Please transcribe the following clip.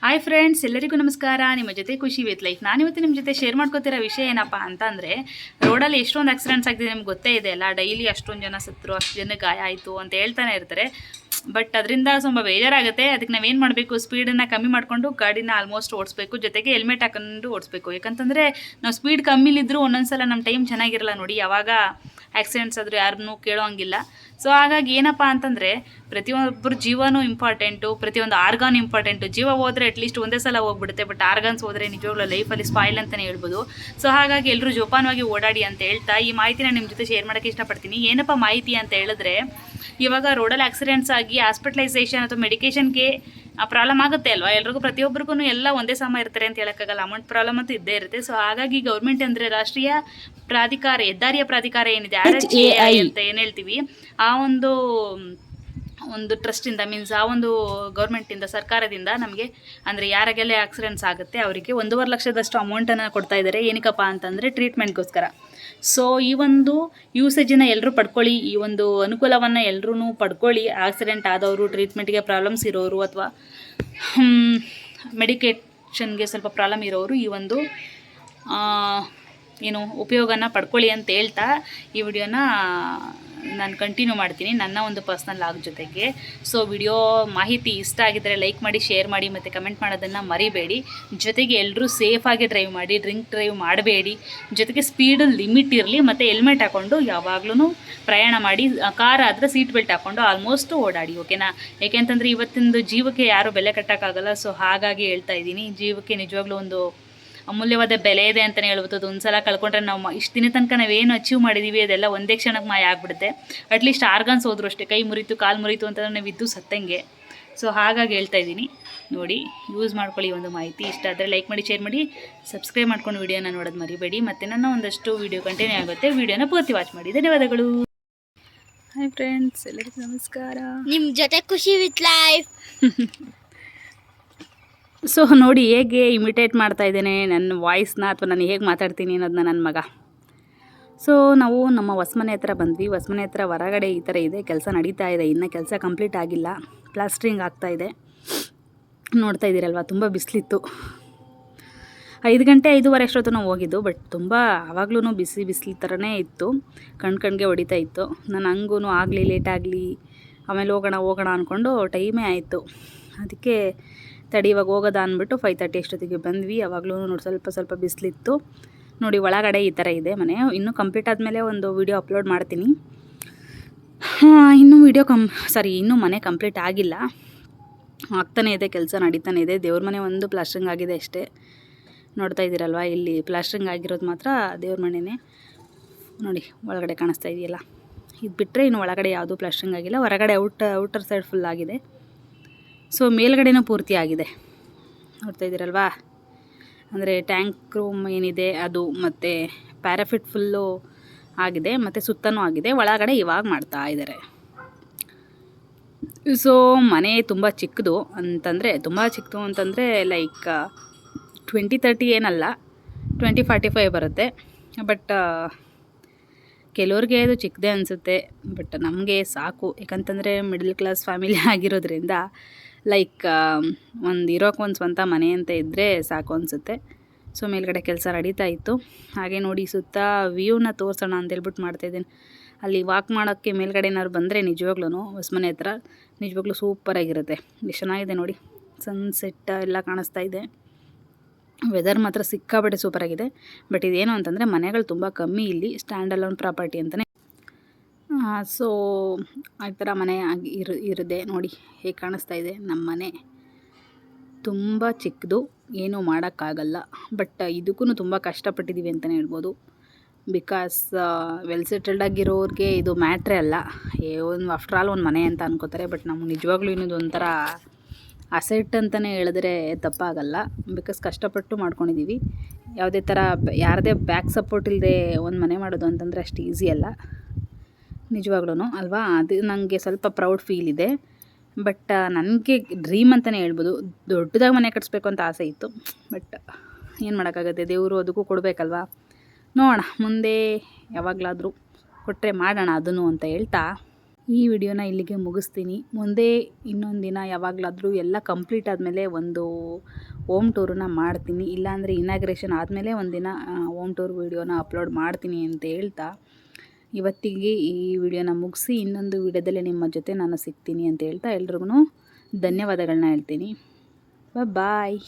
Hi friends, ಎಲ್ಲರಿಗೂ ನಮಸ್ಕಾರ. ನಿಮ್ಮ ಜೊತೆ ಖುಷಿ ವಿತ್ ಲೈಫ್. ನಾನಿವತ್ತು ನಿಮ್ಮ ಜೊತೆ ಶೇರ್ ಮಾಡ್ಕೋತಿರೋ ವಿಷಯ ಏನಪ್ಪ ಅಂತಂದರೆ, ರೋಡಲ್ಲಿ ಎಷ್ಟೊಂದು ಆಕ್ಸಿಡೆಂಟ್ಸ್ ಆಗ್ತಿದೆ ನಿಮ್ಗೆ ಗೊತ್ತೇ ಇದೆ ಅಲ್ಲ. ಡೈಲಿ ಅಷ್ಟೊಂದು ಜನ ಸತ್ತರು, ಅಷ್ಟು ಜನ ಗಾಯ ಆಯಿತು ಅಂತ ಹೇಳ್ತಾನೆ ಇರ್ತಾರೆ. ಬಟ್ ಅದರಿಂದ ತುಂಬ ಬೇಜಾರಾಗುತ್ತೆ. ಅದಕ್ಕೆ ನಾವೇನು ಮಾಡಬೇಕು, ಸ್ಪೀಡನ್ನು ಕಮ್ಮಿ ಮಾಡಿಕೊಂಡು ಗಾಡಿನ ಆಲ್ಮೋಸ್ಟ್ ಓಡಿಸ್ಬೇಕು. ಜೊತೆಗೆ ಹೆಲ್ಮೆಟ್ ಹಾಕೊಂಡು ಓಡಿಸ್ಬೇಕು. ಯಾಕಂತಂದರೆ ನಾವು ಸ್ಪೀಡ್ ಕಮ್ಮಿಲಿದ್ದರೂ ಒಂದೊಂದ್ಸಲ ನಮ್ಮ ಟೈಮ್ ಚೆನ್ನಾಗಿರಲ್ಲ ನೋಡಿ. ಯಾವಾಗ ಆಕ್ಸಿಡೆಂಟ್ಸ್ ಆದರೂ ಯಾರನ್ನೂ ಕೇಳೋಂಗಿಲ್ಲ. ಸೊ ಹಾಗಾಗಿ ಏನಪ್ಪ ಅಂತಂದರೆ, ಪ್ರತಿಯೊಬ್ಬರ ಜೀವನೂ ಇಂಪಾರ್ಟೆಂಟು, ಪ್ರತಿಯೊಂದು ಆರ್ಗಾನ್ ಇಂಪಾರ್ಟೆಂಟು. ಜೀವ ಹೋದರೆ ಅಟ್ಲೀಸ್ಟ್ ಒಂದೇ ಸಲ ಹೋಗ್ಬಿಡುತ್ತೆ, ಬಟ್ ಆರ್ಗನ್ಸ್ ಹೋದರೆ ನಿಜವಾಗ್ಲೂ ಲೈಫಲ್ಲಿ ಸ್ಪಾಯಿಲ್ ಅಂತಲೇ ಹೇಳ್ಬೋದು. ಸೊ ಹಾಗಾಗಿ ಎಲ್ಲರೂ ಜೋಪಾನವಾಗಿ ಓಡಾಡಿ ಅಂತ ಹೇಳ್ತಾ ಈ ಮಾಹಿತಿನ ನಿಮ್ಮ ಜೊತೆ ಶೇರ್ ಮಾಡೋಕ್ಕೆ ಇಷ್ಟಪಡ್ತೀನಿ. ಏನಪ್ಪ ಮಾಹಿತಿ ಅಂತ ಹೇಳಿದ್ರೆ, ಇವಾಗ ರೋಡಲ್ಲಿ ಆಕ್ಸಿಡೆಂಟ್ಸ್ ಆಗಿ ಹಾಸ್ಪಿಟಲೈಸೇಷನ್ ಅಥವಾ ಮೆಡಿಕೇಷನ್ಗೆ ಪ್ರಾಬ್ಲಮ್ ಆಗುತ್ತೆ ಅಲ್ವಾ. ಎಲ್ರಿಗೂ ಪ್ರತಿಯೊಬ್ಬರಿಗೂ ಎಲ್ಲ ಒಂದೇ ಸಮ ಇರ್ತಾರೆ ಅಂತ ಹೇಳೋಕ್ಕಾಗಲ್ಲ. ಅಮೌಂಟ್ ಪ್ರಾಬ್ಲಮ್ ಅಂತೂ ಇದ್ದೇ ಇರುತ್ತೆ. ಸೊ ಹಾಗಾಗಿ ಗೌರ್ಮೆಂಟ್ ಅಂದರೆ ರಾಷ್ಟ್ರೀಯ ಪ್ರಾಧಿಕಾರ, ಹೆದ್ದಾರಿಯ ಪ್ರಾಧಿಕಾರ ಏನಿದೆ, RHAI ಅಂತ ಏನು ಹೇಳ್ತೀವಿ, ಆ ಒಂದು ಟ್ರಸ್ಟಿಂದ, ಮೀನ್ಸ್ ಆ ಒಂದು ಗೌರ್ಮೆಂಟಿಂದ, ಸರ್ಕಾರದಿಂದ ನಮಗೆ ಅಂದರೆ ಯಾರಿಗೆಲ್ಲ ಆಕ್ಸಿಡೆಂಟ್ಸ್ ಆಗುತ್ತೆ ಅವರಿಗೆ 1.5 ಲಕ್ಷದಷ್ಟು ಅಮೌಂಟನ್ನು ಕೊಡ್ತಾ ಇದ್ದಾರೆ. ಏನಕ್ಕಪ್ಪ ಅಂತಂದರೆ ಟ್ರೀಟ್ಮೆಂಟ್ಗೋಸ್ಕರ. ಸೊ ಈ ಒಂದು ಯೂಸೇಜನ್ನು ಎಲ್ಲರೂ ಪಡ್ಕೊಳ್ಳಿ, ಈ ಒಂದು ಅನುಕೂಲವನ್ನು ಎಲ್ಲರೂ ಪಡ್ಕೊಳ್ಳಿ. ಆಕ್ಸಿಡೆಂಟ್ ಆದವರು, ಟ್ರೀಟ್ಮೆಂಟ್ಗೆ ಪ್ರಾಬ್ಲಮ್ಸ್ ಇರೋರು, ಅಥವಾ ಮೆಡಿಕೇಷನ್ಗೆ ಸ್ವಲ್ಪ ಪ್ರಾಬ್ಲಮ್ ಇರೋರು ಈ ಒಂದು ಉಪಯೋಗನ ಪಡ್ಕೊಳ್ಳಿ ಅಂತ ಹೇಳ್ತಾ ಈ ವಿಡಿಯೋನ ನಾನು ಕಂಟಿನ್ಯೂ ಮಾಡ್ತೀನಿ ನನ್ನ ಒಂದು ಪರ್ಸ್ನಲ್ ಲಾಗ್ ಜೊತೆಗೆ. ಸೊ ವಿಡಿಯೋ ಮಾಹಿತಿ ಇಷ್ಟ ಆಗಿದ್ದರೆ ಲೈಕ್ ಮಾಡಿ, ಶೇರ್ ಮಾಡಿ ಮತ್ತು ಕಮೆಂಟ್ ಮಾಡೋದನ್ನು ಮರಿಬೇಡಿ. ಜೊತೆಗೆ ಎಲ್ಲರೂ ಸೇಫಾಗಿ ಡ್ರೈವ್ ಮಾಡಿ, ಡ್ರಿಂಕ್ ಡ್ರೈವ್ ಮಾಡಬೇಡಿ. ಜೊತೆಗೆ ಸ್ಪೀಡು ಲಿಮಿಟ್ ಇರಲಿ ಮತ್ತು ಹೆಲ್ಮೆಟ್ ಹಾಕ್ಕೊಂಡು ಯಾವಾಗಲೂ ಪ್ರಯಾಣ ಮಾಡಿ. ಕಾರ್ ಆದರೆ ಸೀಟ್ ಬೆಲ್ಟ್ ಹಾಕ್ಕೊಂಡು ಆಲ್ಮೋಸ್ಟ್ ಓಡಾಡಿ, ಓಕೆನಾ? ಯಾಕೆಂತಂದರೆ ಇವತ್ತಿಂದು ಜೀವಕ್ಕೆ ಯಾರೂ ಬೆಲೆ ಕಟ್ಟೋಕ್ಕಾಗಲ್ಲ. ಸೊ ಹಾಗಾಗಿ ಹೇಳ್ತಾ ಇದ್ದೀನಿ, ಜೀವಕ್ಕೆ ನಿಜವಾಗ್ಲೂ ಒಂದು ಅಮೂಲ್ಯವಾದ ಬೆಲೆ ಇದೆ ಅಂತಲೇ ಹೇಳ್ಬೋದು. ಒಂದು ಸಲ ಕಳ್ಕೊಂಡ್ರೆ ನಾವು ಇಷ್ಟು ದಿನ ತನಕ ನಾವೇನು ಅಚೀವ್ ಮಾಡಿದ್ದೀವಿ ಅದೆಲ್ಲ ಒಂದೇ ಕ್ಷಣಕ್ಕೆ ಮಾಯ ಆಗಿಬಿಡುತ್ತೆ. ಅಟ್ಲೀಸ್ಟ್ ಆರ್ಗನ್ಸ್ ಹೋದ್ರು ಅಷ್ಟೇ, ಕೈ ಮುರಿತು, ಕಾಲು ಮುರಿತು ಅಂತಂದರೆ ನಾವು ಇದ್ದು ಸತ್ತಂಗೆ. ಸೊ ಹಾಗಾಗಿ ಹೇಳ್ತಾ ಇದ್ದೀನಿ, ನೋಡಿ, ಯೂಸ್ ಮಾಡ್ಕೊಳ್ಳಿ ಒಂದು ಮಾಹಿತಿ. ಇಷ್ಟ ಆದರೆ ಲೈಕ್ ಮಾಡಿ, ಶೇರ್ ಮಾಡಿ, ಸಬ್ಸ್ಕ್ರೈಬ್ ಮಾಡ್ಕೊಂಡು ವಿಡಿಯೋನ ನೋಡೋದು ಮರಿಬೇಡಿ. ಮತ್ತು ನನ್ನ ಒಂದಷ್ಟು ವಿಡಿಯೋ ಕಂಟಿನ್ಯೂ ಆಗುತ್ತೆ, ವಿಡಿಯೋನ ಪೂರ್ತಿ ವಾಚ್ ಮಾಡಿ. ಧನ್ಯವಾದಗಳು. ಹಾಯ್ ಫ್ರೆಂಡ್ಸ್, ಎಲ್ಲರಿಗೂ ನಮಸ್ಕಾರ. ನಿಮ್ಮ ಜೊತೆ ಖುಷಿ ವಿತ್ ಲೈಫ್. ಸೊ ನೋಡಿ ಹೇಗೆ ಇಮಿಟೇಟ್ ಮಾಡ್ತಾ ಇದ್ದೇನೆ ನನ್ನ ವಾಯ್ಸ್ನ, ಅಥವಾ ನಾನು ಹೇಗೆ ಮಾತಾಡ್ತೀನಿ ಅನ್ನೋದನ್ನ ನನ್ನ ಮಗ. ಸೊ ನಾವು ನಮ್ಮ ಹೊಸ್ಮನೆ ಹತ್ರ ಬಂದ್ವಿ. ಹೊಸ್ಮನೆ ಹತ್ರ ಹೊರಗಡೆ ಈ ಥರ ಇದೆ, ಕೆಲಸ ನಡೀತಾ ಇದೆ. ಇನ್ನೂ ಕೆಲಸ ಕಂಪ್ಲೀಟ್ ಆಗಿಲ್ಲ, ಪ್ಲಾಸ್ಟ್ರಿಂಗ್ ಆಗ್ತಾಯಿದೆ. ನೋಡ್ತಾ ಇದ್ದೀರಲ್ವ, ತುಂಬ ಬಿಸಿಲಿತ್ತು. 5 ಗಂಟೆ 5:15 ಅಷ್ಟೊತ್ತು ನಾವು ಹೋಗಿದ್ದು. ಬಟ್ ತುಂಬ ಆವಾಗ್ಲೂ ಬಿಸಿಲು ಥರನೇ ಇತ್ತು, ಕಣ್ಣಿಗೆ ಹೊಡಿತಾ ಇತ್ತು. ನಾನು ಹಂಗೂ ಆಗಲಿ ಲೇಟ್ ಆಗಲಿ, ಆಮೇಲೆ ಹೋಗೋಣ ಅಂದ್ಕೊಂಡು ಟೈಮೇ ಆಯಿತು. ಅದಕ್ಕೆ ತಡಿ ಇವಾಗ ಹೋಗೋದ ಅಂದ್ಬಿಟ್ಟು 5:30 ಅಷ್ಟೊತ್ತಿಗೆ ಬಂದ್ವಿ. ಆವಾಗಲೂ ನೋಡಿ ಸ್ವಲ್ಪ ಬಿಸಿಲಿತ್ತು. ನೋಡಿ ಒಳಗಡೆ ಈ ಥರ ಇದೆ ಮನೆ. ಇನ್ನೂ ಕಂಪ್ಲೀಟ್ ಆದಮೇಲೆ ಒಂದು ವಿಡಿಯೋ ಅಪ್ಲೋಡ್ ಮಾಡ್ತೀನಿ. ಇನ್ನೂ ಮನೆ ಕಂಪ್ಲೀಟ್ ಆಗಿಲ್ಲ, ಆಗ್ತಾನೇ ಇದೆ, ಕೆಲಸ ನಡೀತಾನೆ ಇದೆ. ದೇವ್ರ ಮನೆ ಒಂದು ಪ್ಲಾಸ್ಟ್ರಿಂಗ್ ಆಗಿದೆ ಅಷ್ಟೇ. ನೋಡ್ತಾ ಇದ್ದೀರಲ್ವ, ಇಲ್ಲಿ ಪ್ಲಾಸ್ಟ್ರಿಂಗ್ ಆಗಿರೋದು ಮಾತ್ರ ದೇವ್ರ ಮನೆಯೇ. ನೋಡಿ ಒಳಗಡೆ ಕಾಣಿಸ್ತಾ ಇದೆಯಲ್ಲ, ಇದು ಬಿಟ್ಟರೆ ಇನ್ನು ಒಳಗಡೆ ಯಾವುದೂ ಪ್ಲಾಸ್ಟ್ರಿಂಗ್ ಆಗಿಲ್ಲ. ಹೊರಗಡೆ ಔಟರ್ ಸೈಡ್ ಫುಲ್ ಆಗಿದೆ. ಸೊ ಮೇಲ್ಗಡೆನೂ ಪೂರ್ತಿ ಆಗಿದೆ, ನೋಡ್ತಾ ಇದ್ದೀರಲ್ವಾ. ಅಂದರೆ ಟ್ಯಾಂಕ್ ರೂಮ್ ಏನಿದೆ ಅದು, ಮತ್ತು ಪ್ಯಾರಾಫಿಟ್ ಫುಲ್ಲು ಆಗಿದೆ, ಮತ್ತು ಸುತ್ತನೂ ಆಗಿದೆ. ಒಳಗಡೆ ಇವಾಗ ಮಾಡ್ತಾ ಇದ್ದಾರೆ. ಸೊ ಮನೆ ತುಂಬ ಚಿಕ್ಕದು ಅಂತಂದರೆ ಲೈಕ್ 20-30 ಏನಲ್ಲ, 20-45 ಬರುತ್ತೆ. ಬಟ್ ಕೆಲವ್ರಿಗೆ ಅದು ಚಿಕ್ಕದೇ ಅನಿಸುತ್ತೆ, ಬಟ್ ನಮಗೆ ಸಾಕು. ಯಾಕಂತಂದರೆ ಮಿಡಲ್ ಕ್ಲಾಸ್ ಫ್ಯಾಮಿಲಿ ಆಗಿರೋದ್ರಿಂದ ಲೈಕ್ ಇರೋಕ್ಕೆ ಒಂದು ಸ್ವಂತ ಮನೆ ಅಂತ ಇದ್ದರೆ ಸಾಕು ಅನಿಸುತ್ತೆ. ಸೊ ಮೇಲ್ಗಡೆ ಕೆಲಸ ನಡೀತಾ ಇತ್ತು. ಹಾಗೆ ನೋಡಿ ಸುತ್ತ ವ್ಯೂನ ತೋರಿಸೋಣ ಅಂತೇಳ್ಬಿಟ್ಟು ಮಾಡ್ತಾಯಿದ್ದೀನಿ. ಅಲ್ಲಿ ವಾಕ್ ಮಾಡೋಕ್ಕೆ ಮೇಲ್ಗಡೆ ಏನಾದ್ರು ಬಂದರೆ ನಿಜವಾಗ್ಲೂ ಹೊಸ್ಮನೆ ಹತ್ರ ನಿಜವಾಗ್ಲೂ ಸೂಪರಾಗಿರುತ್ತೆ. ಎಷ್ಟು ಚೆನ್ನಾಗಿದೆ ನೋಡಿ, ಸನ್ಸೆಟ್ ಎಲ್ಲ ಕಾಣಿಸ್ತಾ ಇದೆ. ವೆದರ್ ಮಾತ್ರ ಸಿಕ್ಕಾಪಟ್ಟೆ ಸೂಪರಾಗಿದೆ. ಬಟ್ ಇದೇನು ಅಂತಂದರೆ ಮನೆಗಳು ತುಂಬ ಕಮ್ಮಿ ಇಲ್ಲಿ, ಸ್ಟ್ಯಾಂಡ್ ಅಲೋನ್ ಪ್ರಾಪರ್ಟಿ ಅಂತಲೇ. ಸೊ ಆ ಥರ ಮನೆ ಇರದೆ ನೋಡಿ ಹೇಗೆ ಕಾಣಿಸ್ತಾ ಇದೆ ನಮ್ಮ ಮನೆ. ತುಂಬ ಚಿಕ್ಕದು, ಏನೂ ಮಾಡೋಕ್ಕಾಗಲ್ಲ. ಬಟ್ ಇದಕ್ಕೂ ತುಂಬ ಕಷ್ಟಪಟ್ಟಿದ್ದೀವಿ ಅಂತಲೇ ಹೇಳ್ಬೋದು. ಬಿಕಾಸ್ ವೆಲ್ ಸೆಟಲ್ಡ್ ಆಗಿರೋರಿಗೆ ಇದು ಮ್ಯಾಟ್ರೇ ಅಲ್ಲ. ಆಫ್ಟರ್ ಆಲ್ ಒಂದು ಮನೆ ಅಂತ ಅನ್ಕೋತಾರೆ. ಬಟ್ ನಮ್ಗೆ ನಿಜವಾಗ್ಲೂ ಇನ್ನೊಂದು ಒಂಥರ ಅಸೆಟ್ ಅಂತಲೇ ಹೇಳಿದ್ರೆ ತಪ್ಪಾಗಲ್ಲ. ಬಿಕಾಸ್ ಕಷ್ಟಪಟ್ಟು ಮಾಡ್ಕೊಂಡಿದ್ದೀವಿ. ಯಾವುದೇ ಥರ ಯಾರದೇ ಬ್ಯಾಕ್ ಸಪೋರ್ಟ್ ಇಲ್ಲದೆ ಒಂದು ಮನೆ ಮಾಡೋದು ಅಂತಂದರೆ ಅಷ್ಟು ಈಸಿ ಅಲ್ಲ ನಿಜವಾಗ್ಲೂ ಅಲ್ವಾ. ಅದು ನನಗೆ ಸ್ವಲ್ಪ ಪ್ರೌಡ್ ಫೀಲ್ ಇದೆ. ಬಟ್ ನನಗೆ ಡ್ರೀಮ್ ಅಂತಲೇ ಹೇಳ್ಬೋದು. ದೊಡ್ಡದಾಗಿ ಮನೆ ಕಟ್ಟಿಸ್ಬೇಕು ಅಂತ ಆಸೆ ಇತ್ತು. ಬಟ್ ಏನು ಮಾಡೋಕ್ಕಾಗುತ್ತೆ, ದೇವರು ಅದಕ್ಕೂ ಕೊಡಬೇಕಲ್ವಾ. ನೋಡೋಣ ಮುಂದೆ ಯಾವಾಗಲಾದರೂ ಕೊಟ್ಟರೆ ಮಾಡೋಣ ಅದನ್ನು ಅಂತ ಹೇಳ್ತಾ ಈ ವಿಡಿಯೋನ ಇಲ್ಲಿಗೆ ಮುಗಿಸ್ತೀನಿ. ಮುಂದೆ ಇನ್ನೊಂದು ದಿನ ಯಾವಾಗಲಾದರೂ ಎಲ್ಲ ಕಂಪ್ಲೀಟ್ ಆದಮೇಲೆ ಒಂದು ಹೋಮ್ ಟೂರನ್ನ ಮಾಡ್ತೀನಿ. ಇಲ್ಲಾಂದರೆ ಇನಾಗ್ರೇಷನ್ ಆದಮೇಲೆ ಒಂದಿನ ಹೋಮ್ ಟೂರ್ ವಿಡಿಯೋನ ಅಪ್ಲೋಡ್ ಮಾಡ್ತೀನಿ ಅಂತ ಹೇಳ್ತಾ ಇವತ್ತಿಗೆ ಈ ವಿಡಿಯೋನ ಮುಗಿಸಿ ಇನ್ನೊಂದು ವಿಡಿಯೋದಲ್ಲಿ ನಿಮ್ಮ ಜೊತೆ ನಾನು ಸಿಗ್ತೀನಿ ಅಂತ ಹೇಳ್ತಾ ಎಲ್ರಿಗೂ ಧನ್ಯವಾದಗಳನ್ನ ಹೇಳ್ತೀನಿ. ಬಾಯ್.